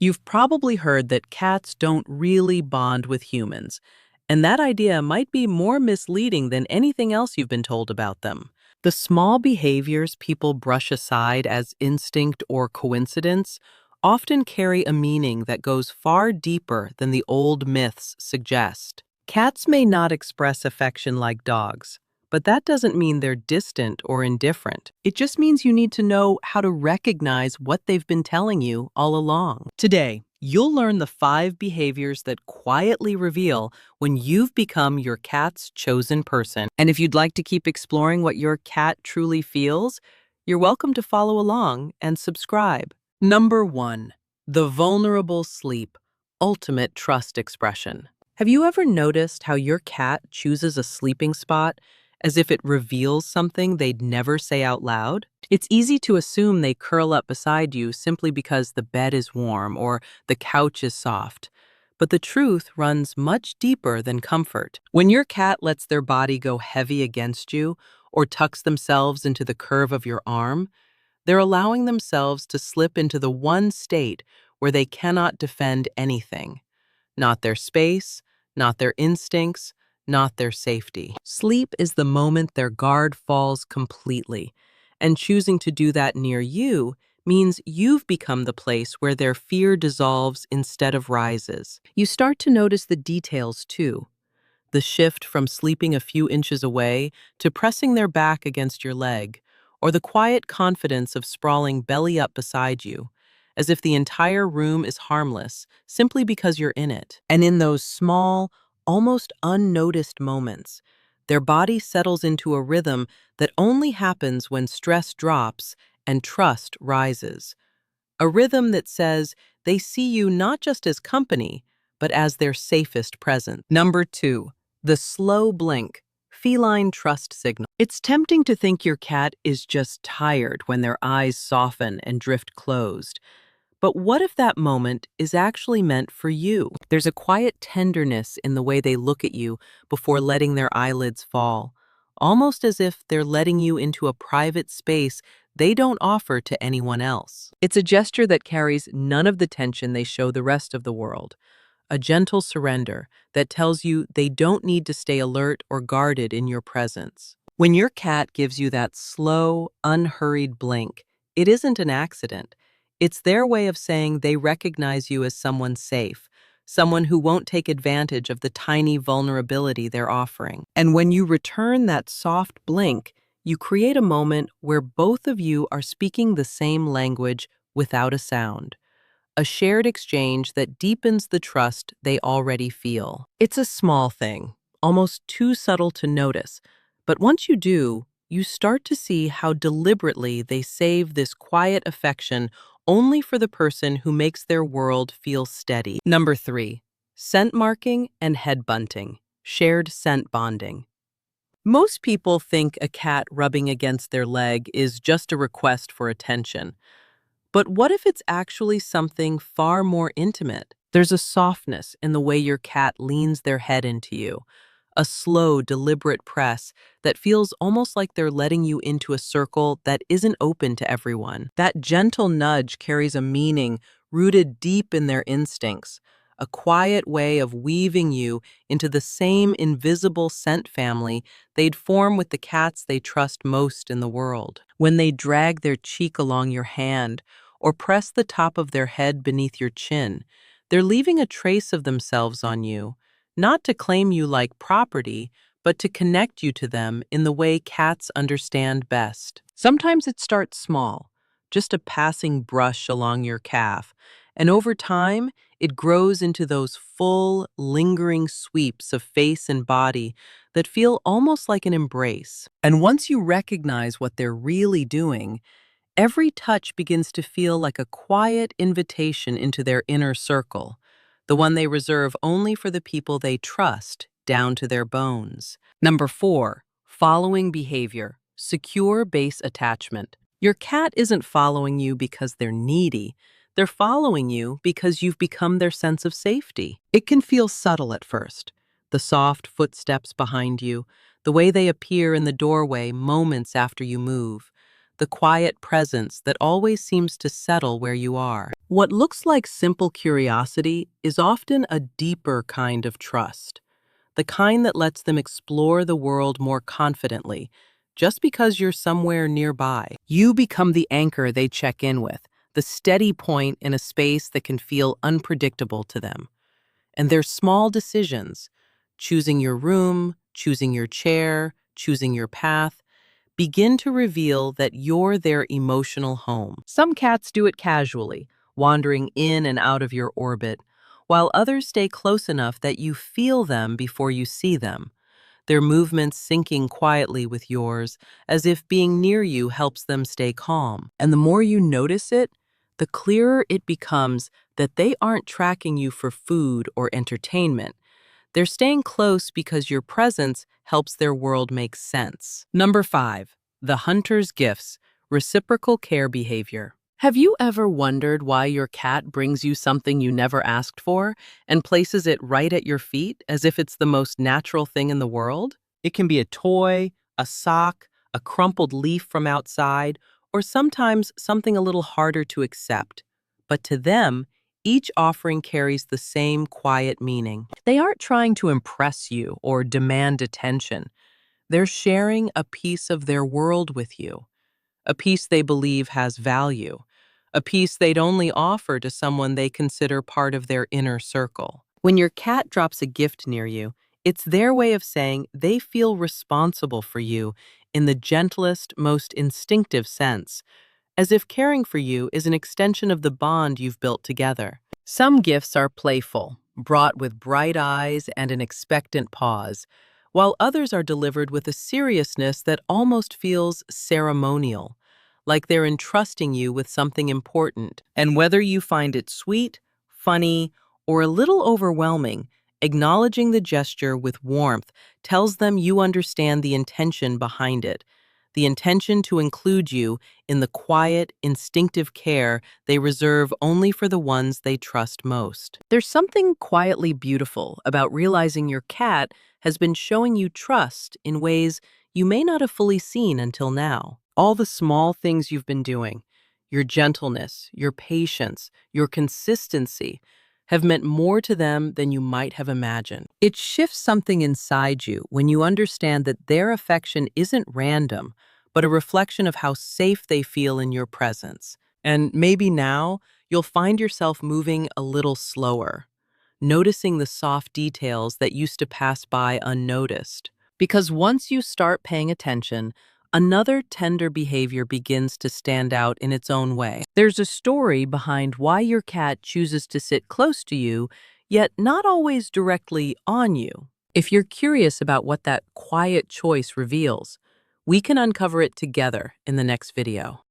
You've probably heard that cats don't really bond with humans, and that idea might be more misleading than anything else you've been told about them. The small behaviors people brush aside as instinct or coincidence often carry a meaning that goes far deeper than the old myths suggest. Cats may not express affection like dogs, but that doesn't mean they're distant or indifferent. It just means you need to know how to recognize what they've been telling you all along. Today, you'll learn the 5 behaviors that quietly reveal when you've become your cat's chosen person. And if you'd like to keep exploring what your cat truly feels, you're welcome to follow along and subscribe. Number 1. The vulnerable sleep, ultimate trust expression. Have you ever noticed how your cat chooses a sleeping spot as if it reveals something they'd never say out loud? It's easy to assume they curl up beside you simply because the bed is warm or the couch is soft. But the truth runs much deeper than comfort. When your cat lets their body go heavy against you or tucks themselves into the curve of your arm, they're allowing themselves to slip into the one state where they cannot defend anything. Not their space, not their instincts, not their safety. Sleep is the moment their guard falls completely, and choosing to do that near you means you've become the place where their fear dissolves instead of rises. You start to notice the details too. The shift from sleeping a few inches away to pressing their back against your leg, or the quiet confidence of sprawling belly up beside you, as if the entire room is harmless simply because you're in it. And in those small, almost unnoticed moments, their body settles into a rhythm that only happens when stress drops and trust rises. A rhythm that says they see you not just as company, but as their safest presence. Number 2, the slow blink, feline trust signal. It's tempting to think your cat is just tired when their eyes soften and drift closed. But what if that moment is actually meant for you? There's a quiet tenderness in the way they look at you before letting their eyelids fall, almost as if they're letting you into a private space they don't offer to anyone else. It's a gesture that carries none of the tension they show the rest of the world, a gentle surrender that tells you they don't need to stay alert or guarded in your presence. When your cat gives you that slow, unhurried blink, it isn't an accident. It's their way of saying they recognize you as someone safe, someone who won't take advantage of the tiny vulnerability they're offering. And when you return that soft blink, you create a moment where both of you are speaking the same language without a sound, a shared exchange that deepens the trust they already feel. It's a small thing, almost too subtle to notice, but once you do, you start to see how deliberately they save this quiet affection only for the person who makes their world feel steady. Number 3, scent marking and head bunting, shared scent bonding. Most people think a cat rubbing against their leg is just a request for attention. But what if it's actually something far more intimate? There's a softness in the way your cat leans their head into you, a slow, deliberate press that feels almost like they're letting you into a circle that isn't open to everyone. That gentle nudge carries a meaning rooted deep in their instincts, a quiet way of weaving you into the same invisible scent family they'd form with the cats they trust most in the world. When they drag their cheek along your hand or press the top of their head beneath your chin, they're leaving a trace of themselves on you, not to claim you like property, but to connect you to them in the way cats understand best. Sometimes it starts small, just a passing brush along your calf, and over time, it grows into those full, lingering sweeps of face and body that feel almost like an embrace. And once you recognize what they're really doing, every touch begins to feel like a quiet invitation into their inner circle, the one they reserve only for the people they trust, down to their bones. Number 4, following behavior, secure base attachment. Your cat isn't following you because they're needy. They're following you because you've become their sense of safety. It can feel subtle at first. The soft footsteps behind you, the way they appear in the doorway moments after you move, the quiet presence that always seems to settle where you are. What looks like simple curiosity is often a deeper kind of trust, the kind that lets them explore the world more confidently. Just because you're somewhere nearby, you become the anchor they check in with, the steady point in a space that can feel unpredictable to them. And their small decisions, choosing your room, choosing your chair, choosing your path, begin to reveal that you're their emotional home. Some cats do it casually, wandering in and out of your orbit, while others stay close enough that you feel them before you see them, their movements syncing quietly with yours, as if being near you helps them stay calm. And the more you notice it, the clearer it becomes that they aren't tracking you for food or entertainment. They're staying close because your presence helps their world make sense. Number 5, the hunter's gifts, reciprocal care behavior. Have you ever wondered why your cat brings you something you never asked for and places it right at your feet as if it's the most natural thing in the world? It can be a toy, a sock, a crumpled leaf from outside, or sometimes something a little harder to accept. But to them, each offering carries the same quiet meaning. They aren't trying to impress you or demand attention. They're sharing a piece of their world with you, a piece they believe has value, a piece they'd only offer to someone they consider part of their inner circle. When your cat drops a gift near you, it's their way of saying they feel responsible for you in the gentlest, most instinctive sense, as if caring for you is an extension of the bond you've built together. Some gifts are playful, brought with bright eyes and an expectant pause, while others are delivered with a seriousness that almost feels ceremonial, like they're entrusting you with something important. And whether you find it sweet, funny, or a little overwhelming, acknowledging the gesture with warmth tells them you understand the intention behind it, the intention to include you in the quiet, instinctive care they reserve only for the ones they trust most. There's something quietly beautiful about realizing your cat has been showing you trust in ways you may not have fully seen until now. All the small things you've been doing, your gentleness, your patience, your consistency, have meant more to them than you might have imagined. It shifts something inside you when you understand that their affection isn't random, but a reflection of how safe they feel in your presence. And maybe now you'll find yourself moving a little slower, noticing the soft details that used to pass by unnoticed. Because once you start paying attention, another tender behavior begins to stand out in its own way. There's a story behind why your cat chooses to sit close to you, yet not always directly on you. If you're curious about what that quiet choice reveals, we can uncover it together in the next video.